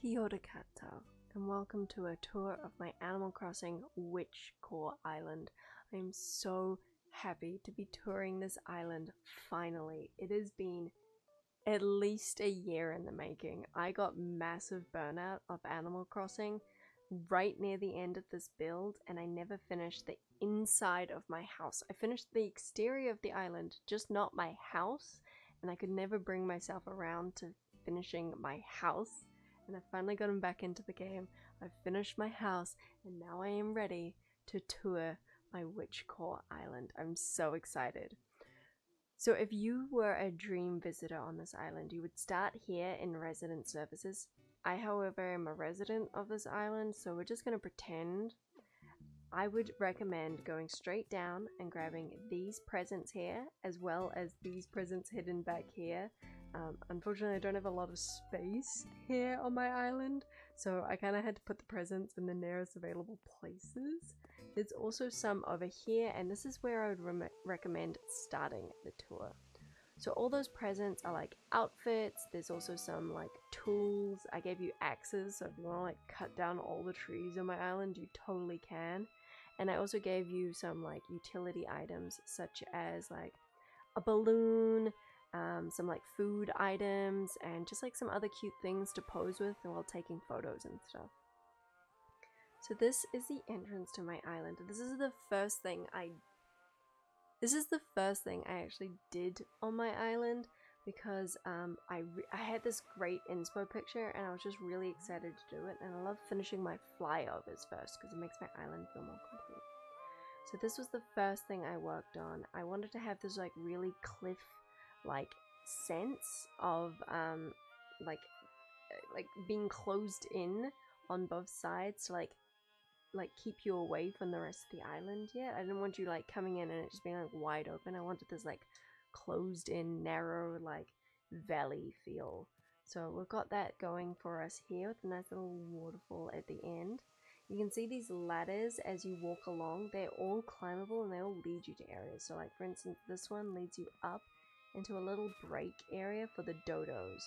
Kia ora koutou, and welcome to a tour of my Animal Crossing WITCHCORE Island. I am so happy to be touring this island finally. It has been at least a year in the making. I got massive burnout of Animal Crossing right near the end of this build, and I never finished the inside of my house. I finished the exterior of the island, just not my house, and I could never bring myself around to finishing my house. And I've finally gotten back into the game. I've finished my house, and now I am ready to tour my WITCHCORE Island. I'm so excited. So if you were a dream visitor on this island, you would start here in resident services. I, however, am a resident of this island, so we're just going to pretend. I would recommend going straight down and grabbing these presents here, as well as these presents hidden back here. Unfortunately, I don't have a lot of space here on my island, so I kind of had to put the presents in the nearest available places. There's also some over here, and this is where I would recommend starting the tour. So all those presents are like outfits. There's also some like tools. I gave you axes, so if you want to like cut down all the trees on my island, you totally can. And I also gave you some like utility items, such as like a balloon, some like food items, and just like some other cute things to pose with while taking photos and stuff. So this is the entrance to my island. This is the first thing I actually did on my island, because I had this great inspo picture and I was just really excited to do it, and I love finishing my flyovers first because it makes my island feel more complete. So this was the first thing I worked on. I wanted to have this like really cliff like sense of like being closed in on both sides to like keep you away from the rest of the island yet. I didn't want you like coming in and it just being like wide open. I wanted this like closed in, narrow, like valley feel. So we've got that going for us here with a nice little waterfall at the end. You can see these ladders as you walk along. They're all climbable and they all lead you to areas. So like for instance, this one leads you up into a little break area for the dodos.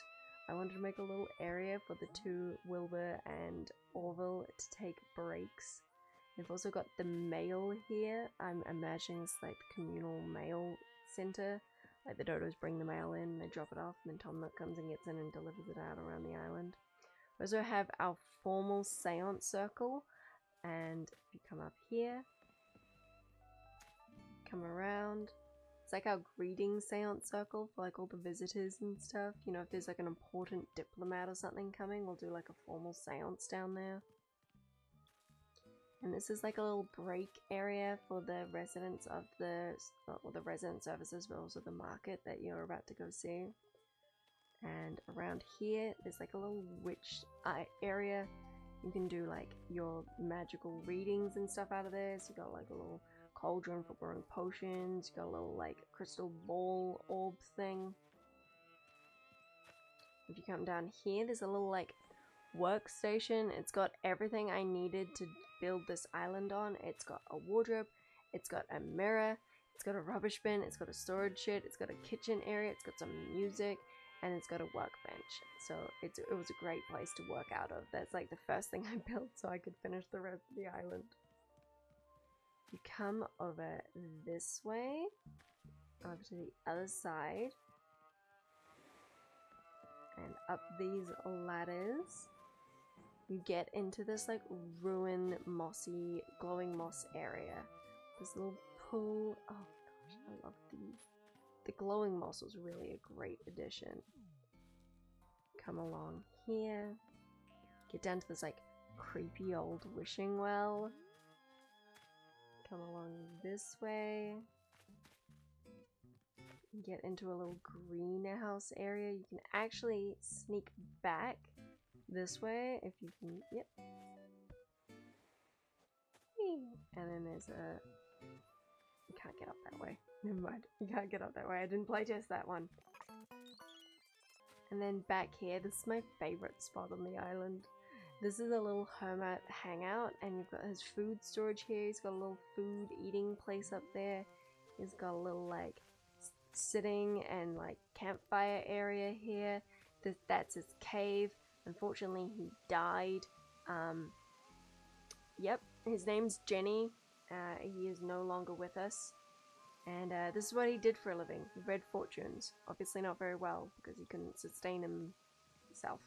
I wanted to make a little area for the two Wilbur and Orville to take breaks. We've also got the mail here. I'm imagining it's like the communal mail center. Like the dodos bring the mail in, they drop it off, and then Tom Nook comes and gets in and delivers it out around the island. We also have our formal seance circle, and if you come up here, come around, it's like our greeting seance circle for like all the visitors and stuff. You know, if there's like an important diplomat or something coming, we'll do like a formal seance down there. And this is like a little break area for the residents of the resident services, but also the market that you're about to go see. And around here, there's like a little witch area. You can do like your magical readings and stuff out of there. So you got like a little cauldron for brewing potions. You got a little like crystal ball orb thing. If you come down here, there's a little like workstation. It's got everything I needed to build this island on. It's got a wardrobe, it's got a mirror, it's got a rubbish bin, it's got a storage shed, it's got a kitchen area, it's got some music, and it's got a workbench. So it was a great place to work out of. That's like the first thing I built so I could finish the rest of the island. You come over this way, over to the other side, and up these ladders, you get into this like ruin, mossy, glowing moss area. This little pool. Oh gosh, I love these. The glowing moss was really a great addition. Come along here. Get down to this like creepy old wishing well. Come along this way. Get into a little greenhouse area. You can actually sneak back this way if you can. Yep. And then there's a. You can't get up that way. Never mind. You can't get up that way. I didn't playtest that one. And then back here, this is my favorite spot on the island. This is a little hermit hangout, and you've got his food storage here. He's got a little food eating place up there. He's got a little like sitting and like campfire area here. That's his cave. Unfortunately, he died. Yep, his name's Jenny. He is no longer with us. And this is what he did for a living. He read fortunes. Obviously not very well, because he couldn't sustain himself.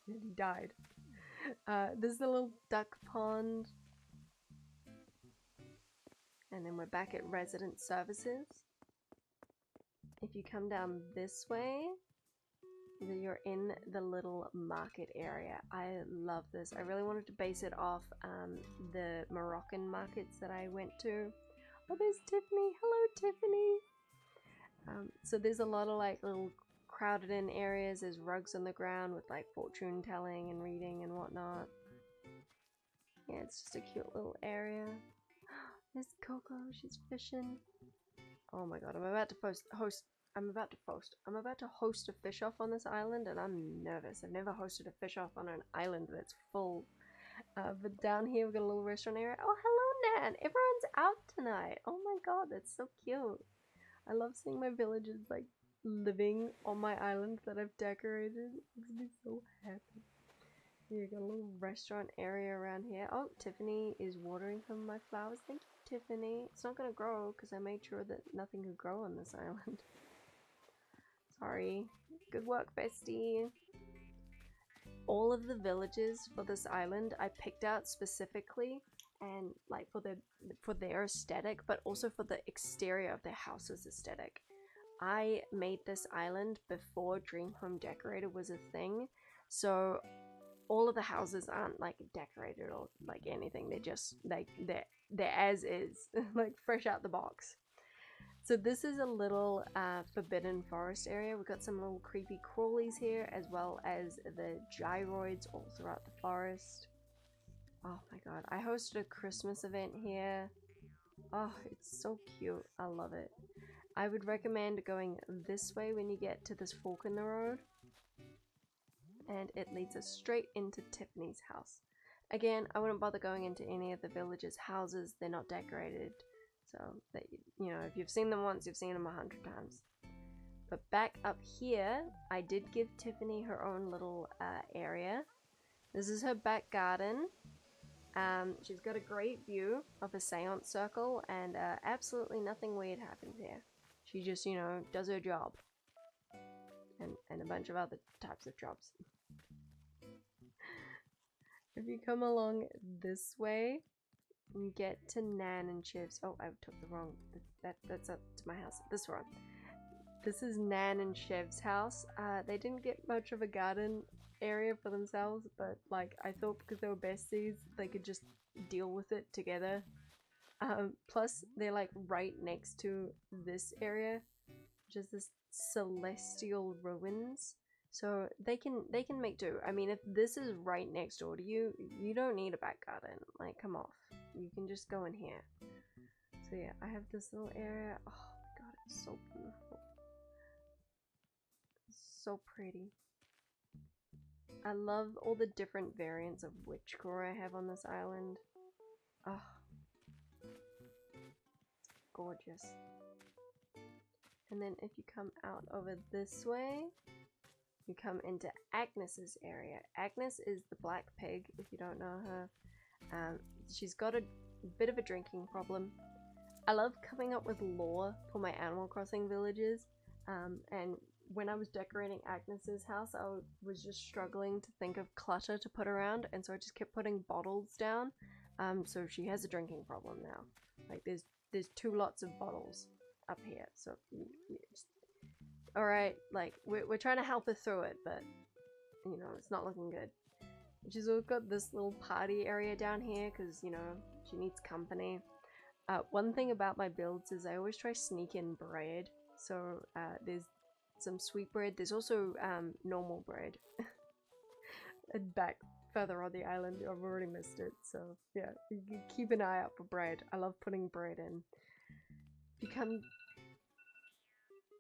And he died. This is a little duck pond. And then we're back at resident services. If you come down this way, you're in the little market area. I love this. I really wanted to base it off the Moroccan markets that I went to. Oh, there's Tiffany. Hello, Tiffany. So there's a lot of like little crowded in areas. There's rugs on the ground with like fortune telling and reading and whatnot. Yeah, it's just a cute little area. There's Coco. She's fishing. Oh my god, I'm about to host a fish off on this island, and I'm nervous. I've never hosted a fish off on an island that's full. But down here we've got a little restaurant area. Oh, hello, Nan! Everyone's out tonight! Oh my god, that's so cute. I love seeing my villagers, like, living on my island that I've decorated. It makes me so happy. Yeah, got a little restaurant area around here. Oh, Tiffany is watering some of my flowers. Thank you, Tiffany. It's not gonna grow because I made sure that nothing could grow on this island. Sorry. Good work, bestie. All of the villages for this island I picked out specifically, and like for their aesthetic, but also for the exterior of their house's aesthetic. I made this island before Dream Home Decorator was a thing, so all of the houses aren't like decorated or like anything. They're just like they're as is, like fresh out the box. So this is a little forbidden forest area. We've got some little creepy crawlies here, as well as the gyroids all throughout the forest. Oh my god, I hosted a Christmas event here. Oh, it's so cute. I love it. I would recommend going this way when you get to this fork in the road. And it leads us straight into Tiffany's house. Again, I wouldn't bother going into any of the villagers' houses. They're not decorated. So, that, you know, if you've seen them once, you've seen them 100 times. But back up here, I did give Tiffany her own little area. This is her back garden. She's got a great view of a seance circle, and absolutely nothing weird happens here. She just, you know, does her job. And a bunch of other types of jobs. If you come along this way, you get to Nan and Shiv's. Oh, I took the wrong. That's up to my house. This one. This is Nan and Shiv's house. They didn't get much of a garden area for themselves, but like I thought because they were besties, they could just deal with it together. Plus, they're like right next to this area, which is this celestial ruins. So they can make do. I mean, if this is right next door to you, you don't need a back garden. Like, come off. You can just go in here. So yeah, I have this little area. Oh my god, it's so beautiful. It's so pretty. I love all the different variants of WITCHCORE I have on this island. Oh, gorgeous. And then if you come out over this way, you come into Agnes's area. Agnes is the black pig, if you don't know her. She's got a bit of a drinking problem. I love coming up with lore for my Animal Crossing villages, and when I was decorating Agnes's house, I was just struggling to think of clutter to put around, and so I just kept putting bottles down. So she has a drinking problem now. Like there's 2 lots of bottles up here, so alright, like we're trying to help her through it, but you know, it's not looking good. She's also got this little party area down here because, you know, she needs company. One thing about my builds is I always try sneak in bread. So there's some sweet bread. There's also normal bread. And back further on the island, I've already missed it. So yeah, you can keep an eye out for bread. I love putting bread in.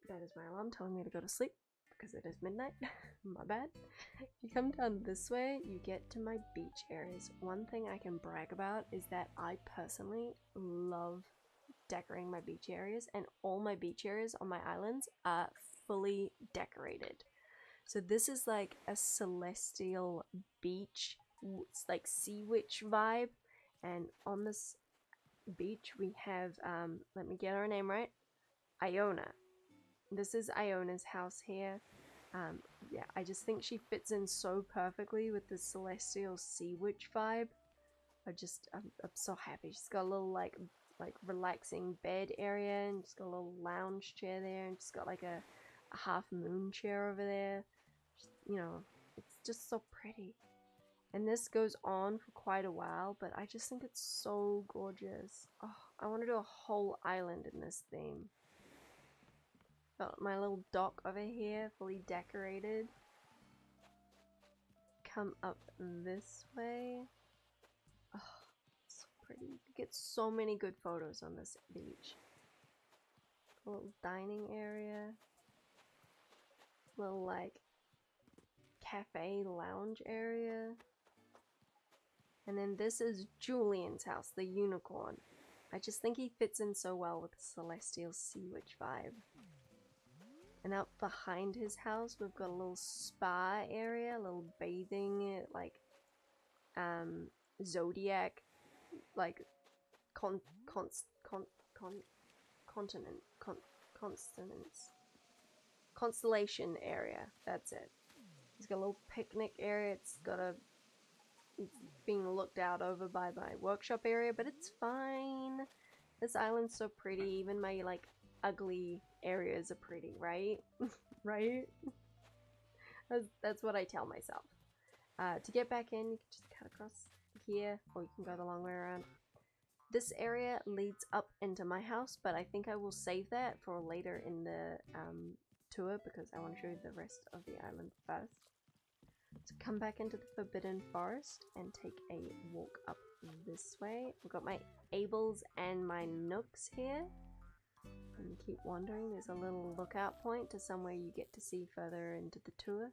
That is my alarm telling me to go to sleep because it is midnight. My bad. If you come down this way, you get to my beach areas. One thing I can brag about is that I personally love decorating my beach areas, and all my beach areas on my islands are fully decorated. So this is like a celestial beach, it's like sea witch vibe. And on this beach we have, let me get her name right, Iona. This is Iona's house here. Yeah, I just think she fits in so perfectly with the celestial sea witch vibe. I'm so happy. She's got a little like relaxing bed area, and she's got a little lounge chair there, and she's got like a half moon chair over there. Just, you know, it's just so pretty. And this goes on for quite a while, but I just think it's so gorgeous. Oh, I want to do a whole island in this theme. Got my little dock over here, fully decorated. Come up this way. Oh, so pretty. You get so many good photos on this beach. A little dining area. Little like cafe lounge area. And then this is Julian's house, the unicorn. I just think he fits in so well with the celestial sea witch vibe. And out behind his house we've got a little spa area, a little bathing like zodiac like constellation area. That's it. It's got a little picnic area. It's being looked out over by my workshop area, but it's fine. This island's so pretty. Even my like ugly areas are pretty, right? Right? That's what I tell myself. To get back in, you can just cut across here, or you can go the long way around. This area leads up into my house, but I think I will save that for later in the tour because I want to show you the rest of the island first. So come back into the Forbidden Forest and take a walk up this way. We've got my Ables and my Nooks here. And keep wandering. There's a little lookout point to somewhere you get to see further into the tour.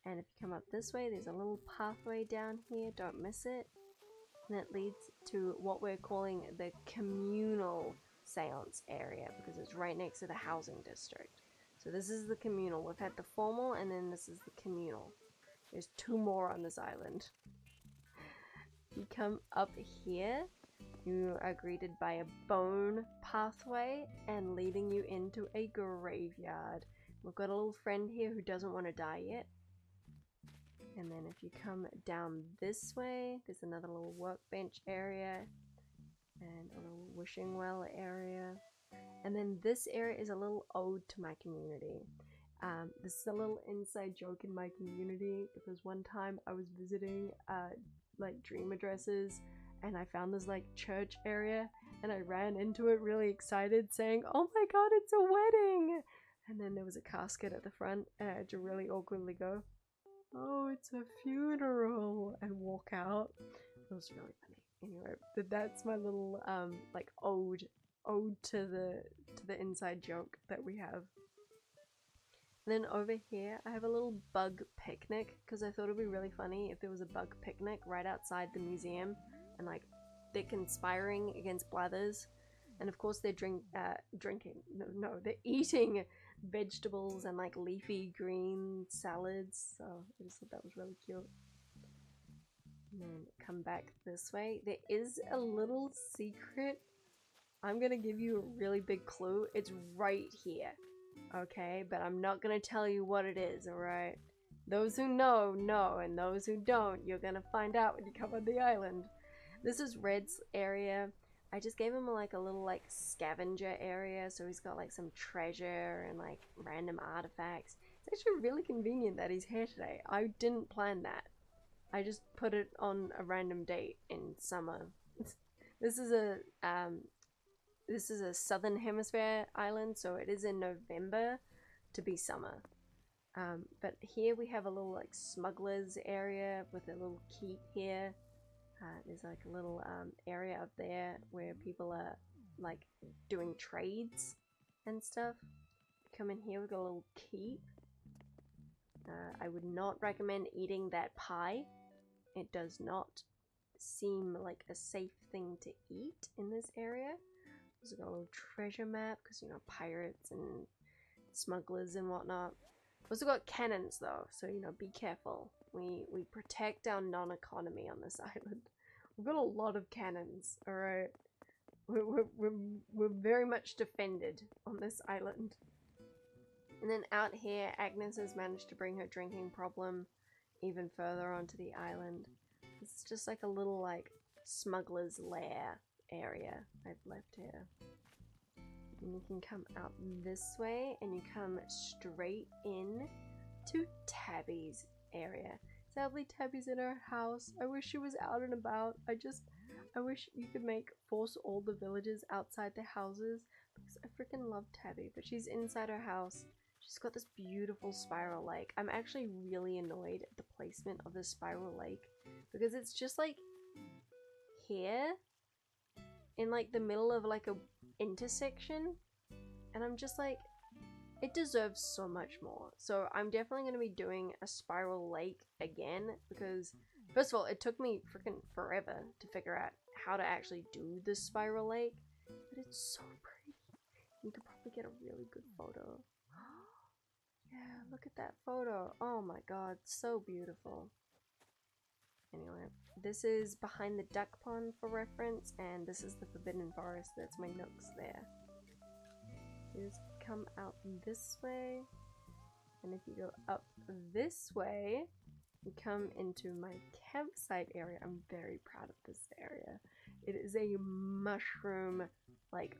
And if you come up this way, there's a little pathway down here. Don't miss it. And it leads to what we're calling the communal seance area because it's right next to the housing district. So this is the communal. We've had the formal and then this is the communal. There's two more on this island. You come up here, you are greeted by a bone pathway and leading you into a graveyard. We've got a little friend here who doesn't want to die yet. And then if you come down this way, there's another little workbench area and a little wishing well area. And then this area is a little ode to my community. This is a little inside joke in my community because one time I was visiting like dream addresses and I found this like church area and I ran into it really excited saying, "Oh my god, it's a wedding!" And then there was a casket at the front and I had to really awkwardly go, "Oh, it's a funeral," and walk out. It was really funny. Anyway, that's my little like ode to the inside joke that we have. And then over here, I have a little bug picnic because I thought it'd be really funny if there was a bug picnic right outside the museum and like they're conspiring against Blathers. And of course they're they're eating vegetables and like leafy green salads. So I just thought that was really cute. And then come back this way. There is a little secret. I'm gonna give you a really big clue. It's right here. Okay, but I'm not gonna tell you what it is, alright? Those who know, know, and those who don't, you're gonna find out when you come on the island. This is Red's area. I just gave him like a little like scavenger area, so he's got like some treasure and like random artifacts. It's actually really convenient that he's here today. I didn't plan that. I just put it on a random date in summer. This is a southern hemisphere island, so it is in November to be summer. But here we have a little like smugglers area with a little keep here. There's like a little area up there where people are like doing trades and stuff. Come in here, we've got a little keep. I would not recommend eating that pie. It does not seem like a safe thing to eat in this area. There's got a little treasure map because, you know, pirates and smugglers and whatnot. Also got cannons though, so you know, be careful. We protect our non-economy on this island. We've got a lot of cannons, alright? We're very much defended on this island. And then out here, Agnes has managed to bring her drinking problem even further onto the island. It's just like a little like smuggler's lair area I've left here. And you can come out this way and you come straight in to Tabby's area. Sadly, Tabby's in her house. I wish she was out and about. I wish you could force all the villagers outside their houses because I freaking love Tabby, but she's inside her house. She's got this beautiful spiral lake. I'm actually really annoyed at the placement of this spiral lake because it's just like here in like the middle of like a intersection, and I'm just like, it deserves so much more. So I'm definitely going to be doing a spiral lake again because first of all, it took me freaking forever to figure out how to actually do this spiral lake, but it's so pretty. You could probably get a really good photo. Yeah, look at that photo. Oh my god, so beautiful. Anyway, this is behind the duck pond for reference, and this is the Forbidden Forest. That's my nooks there. You just come out this way, and if you go up this way, you come into my campsite area. I'm very proud of this area. It is a mushroom, like,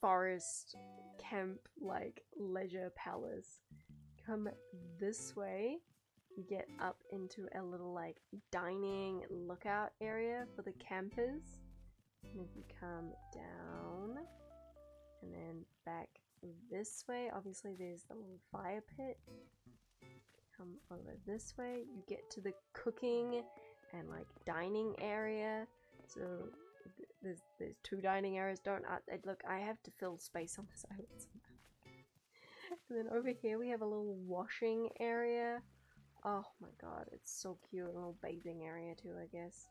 forest camp, like, leisure palace. Come this way, you get up into a little like dining lookout area for the campers, and if you come down and then back this way, obviously there's the little fire pit. Come over this way, you get to the cooking and like dining area. So there's two dining areas. Look, I have to fill space on this island somehow. And then over here we have a little washing area. Oh my god, it's so cute. A little bathing area too, I guess.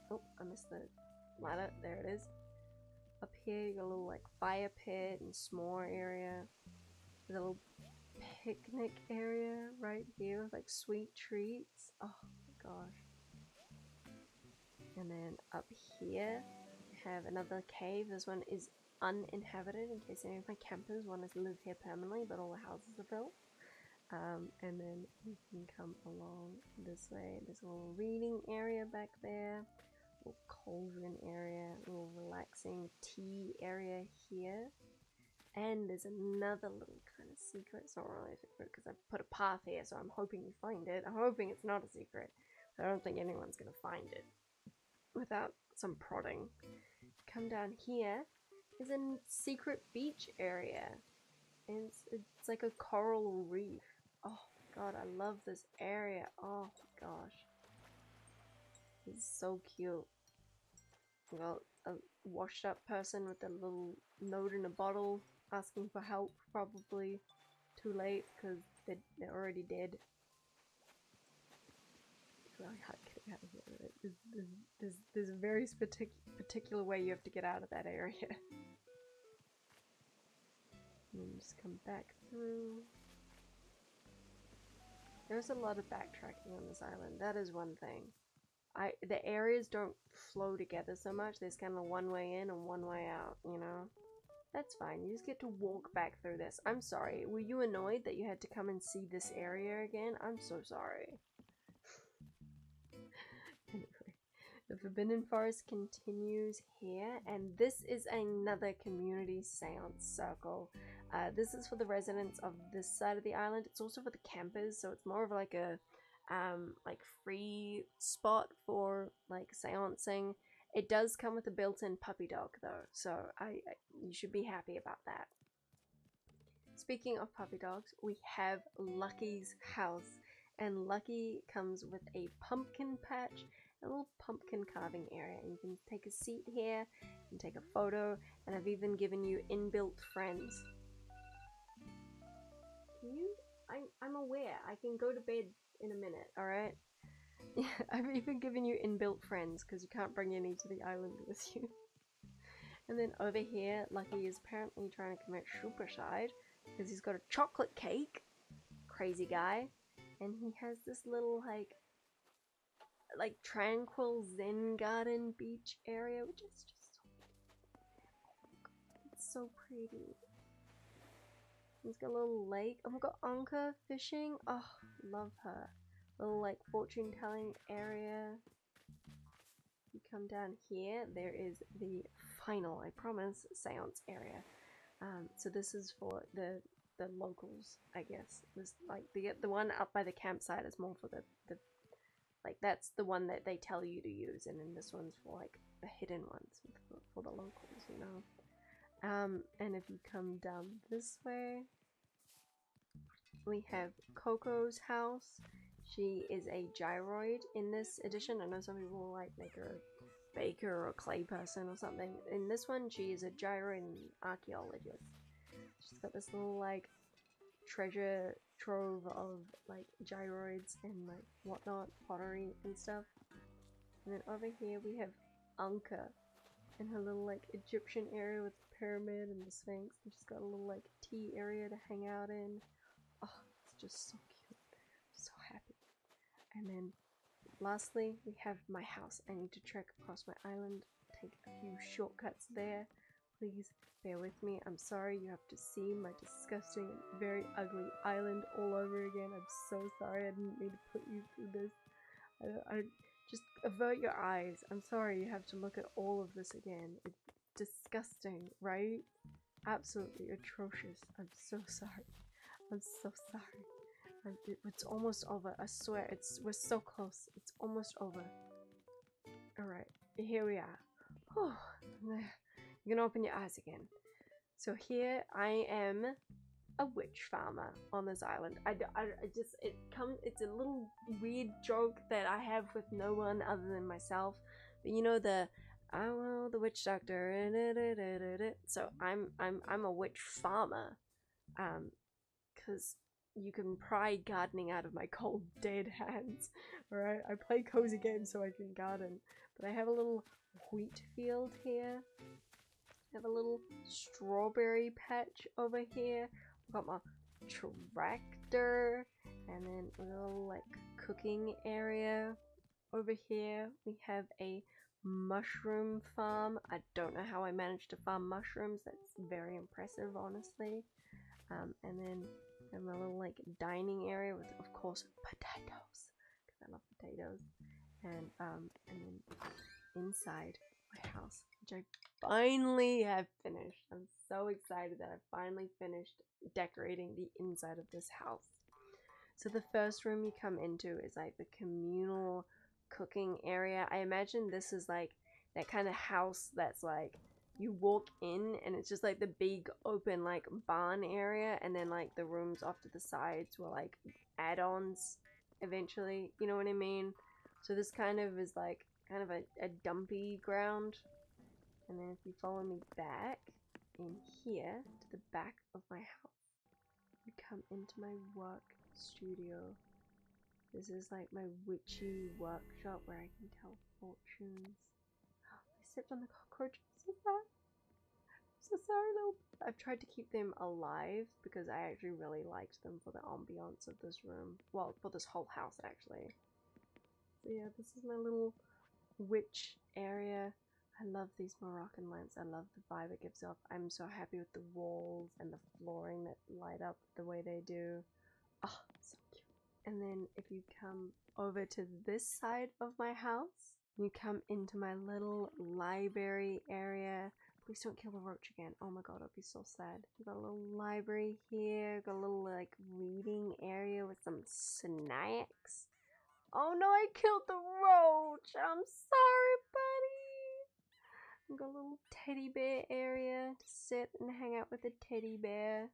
Oh, I missed the ladder. There it is. Up here you got a little like fire pit and s'more area. There's a little picnic area right here with like sweet treats. Oh my gosh. And then up here we have another cave. This one is uninhabited in case any of my campers want to live here permanently, but all the houses are built. And then you can come along this way. There's a little reading area back there, a little cauldron area, a little relaxing tea area here. And there's another little kind of secret. It's not really a secret because I put a path here, so I'm hoping you find it. I'm hoping it's not a secret. I don't think anyone's going to find it without some prodding. Come down here. Is a secret beach area, and it's like a coral reef. Oh god, I love this area. Oh my gosh, it's so cute. Well, a washed up person with a little note in a bottle asking for help, probably too late because they're already dead. Really hard getting out of here. There's a very particular way you have to get out of that area. And then just come back through. There's a lot of backtracking on this island. That is one thing. The areas don't flow together so much. There's kind of one way in and one way out, you know? That's fine. You just get to walk back through this. I'm sorry. Were you annoyed that you had to come and see this area again? I'm so sorry. Anyway, the Forbidden Forest continues here, and this is another community seance circle. This is for the residents of this side of the island. It's also for the campers, so it's more of like a like free spot for like seancing. It does come with a built-in puppy dog though, so you should be happy about that. Speaking of puppy dogs, we have Lucky's house, and Lucky comes with a pumpkin patch, a little pumpkin carving area. You can take a seat here and take a photo, and I've even given you inbuilt friends. I'm aware. I can go to bed in a minute, alright? Yeah, I've even given you inbuilt friends because you can't bring any to the island with you. And then over here, Lucky is apparently trying to commit superside because he's got a chocolate cake crazy guy, and he has this little like tranquil zen garden beach area, which is just so pretty. He's got a little lake. Oh, we've got Anka fishing. Oh, love her. Little like fortune telling area. You come down here, there is the final, I promise, seance area. So this is for the locals, I guess. This like the one up by the campsite is more for the like that's the one that they tell you to use, and then this one's for like the hidden ones for the locals, you know. And if you come down this way, we have Coco's house. She is a gyroid in this edition. I know some people will like make her a baker or a clay person or something. In this one, she is a gyroid archaeologist. She's got this little like treasure trove of like gyroids and like whatnot, pottery and stuff. And then over here we have Anka in her little like Egyptian area with the pyramid and the Sphinx. And she's got a little like tea area to hang out in. Oh, it's just so cute. I'm so happy. And then lastly, we have my house. I need to trek across my island, take a few shortcuts there. Please bear with me. I'm sorry you have to see my disgusting and very ugly island all over again. I'm so sorry. I didn't mean to put you through this. I just avert your eyes. I'm sorry you have to look at all of this again. It's disgusting, right? Absolutely atrocious. I'm so sorry. I'm so sorry. It's almost over. I swear. We're so close. It's almost over. Alright. Here we are. Whew. You can open your eyes again. So here I am, a witch farmer on this island. It's a little weird joke that I have with no one other than myself. But you know the witch doctor. So I'm a witch farmer. Cause you can pry gardening out of my cold dead hands. Alright, I play cozy games so I can garden. But I have a little wheat field here. I have a little strawberry patch over here. I've got my tractor, and then a little like cooking area over here. We have a mushroom farm. I don't know how I managed to farm mushrooms. That's very impressive, honestly. And then I have a little like dining area with, of course, potatoes, because I love potatoes. And then inside my house, which I finally have finished. I'm so excited that I finally finished decorating the inside of this house. So the first room you come into is like the communal cooking area. I imagine this is like that kind of house that's like you walk in and it's just like the big open like barn area, and then like the rooms off to the sides were like add-ons eventually, you know what I mean? So this kind of is like kind of a dumpy ground. And then if you follow me back in here to the back of my house, you come into my work studio. This is like my witchy workshop where I can tell fortunes. I stepped on the cockroaches. What's that? I'm so sorry, little. I've tried to keep them alive because I actually really liked them for the ambiance of this room. Well, for this whole house actually. So yeah, this is my little witch area. I love these Moroccan lamps. I love the vibe it gives off. I'm so happy with the walls and the flooring that light up the way they do. Oh, so cute. And then if you come over to this side of my house, you come into my little library area. Please don't kill the roach again. Oh my god, I'd be so sad. We've got a little library here. Got a little like reading area with some snacks. Oh no, I killed the roach. I'm sorry, buddy. We've got a little teddy bear area to sit and hang out with a teddy bear.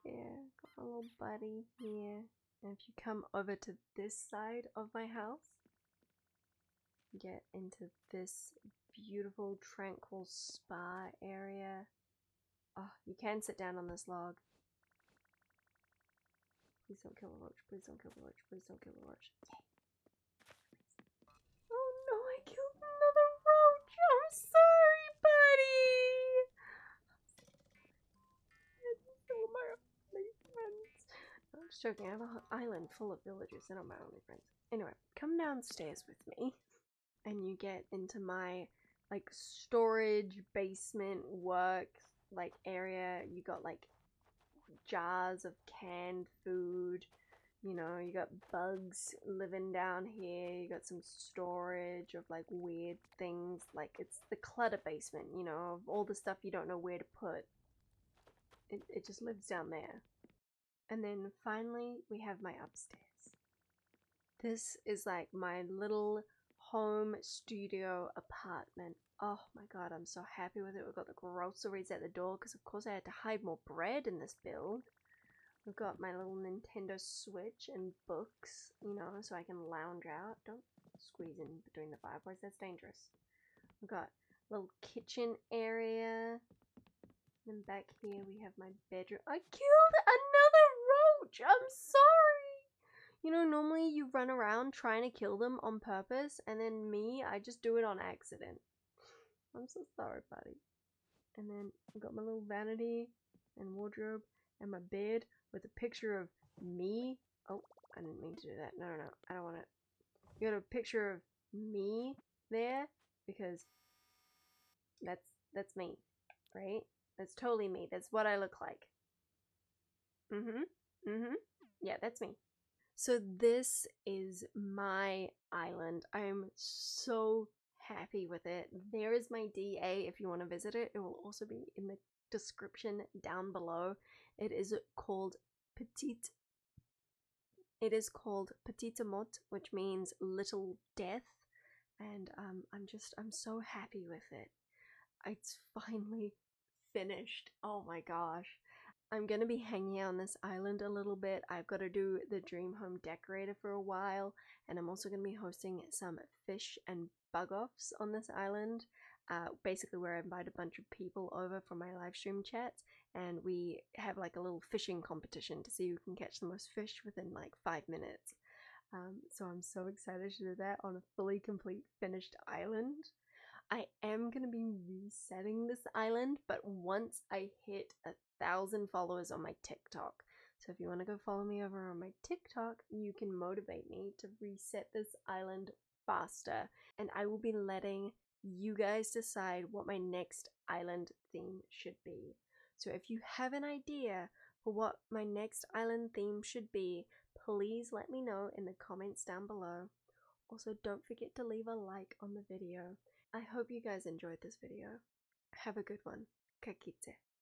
Yeah, got a little buddy here. And if you come over to this side of my house, get into this beautiful tranquil spa area. Oh, you can sit down on this log. Please don't kill the roach. Please don't kill the roach. Please don't kill the roach. Oh no, I killed another roach. I'm sorry, buddy. These are my friends. Just joking, I have an island full of villagers. They're not my only friends. Anyway, come downstairs with me and you get into my like storage basement work like area. You got like jars of canned food, you know, you got bugs living down here, you got some storage of like weird things, like it's the clutter basement, you know, of all the stuff you don't know where to put. It just lives down there. And then finally we have my upstairs. This is like my little home studio apartment. Oh my god, I'm so happy with it. We've got the groceries at the door because of course I had to hide more bread in this build. We've got my little Nintendo Switch and books, you know, so I can lounge out. Don't squeeze in between the fireplace, that's dangerous. We've got a little kitchen area. Then back here we have my bedroom. I killed another roach! I'm sorry! You know, normally you run around trying to kill them on purpose, and then me, I just do it on accident. I'm so sorry, buddy. And then I've got my little vanity and wardrobe and my bed with a picture of me. Oh, I didn't mean to do that. No, I don't want it. You got a picture of me there because that's me, right? That's totally me. That's what I look like. Yeah, that's me. So this is my island. I am so happy with it. There is my DA if you want to visit it. It will also be in the description down below. It is called Petite Mort, which means little death, and I'm so happy with it. It's finally finished. Oh my gosh. I'm gonna be hanging out on this island a little bit. I've got to do the dream home decorator for a while, and I'm also gonna be hosting some fish and bug offs on this island. Basically where I invite a bunch of people over for my live stream chats, and we have like a little fishing competition to see who can catch the most fish within like 5 minutes. So I'm so excited to do that on a fully complete finished island. I am going to be resetting this island, but once I hit 1,000 followers on my TikTok. So if you want to go follow me over on my TikTok, you can motivate me to reset this island faster. And I will be letting you guys decide what my next island theme should be. So if you have an idea for what my next island theme should be, please let me know in the comments down below. Also, don't forget to leave a like on the video. I hope you guys enjoyed this video. Have a good one. Kakite.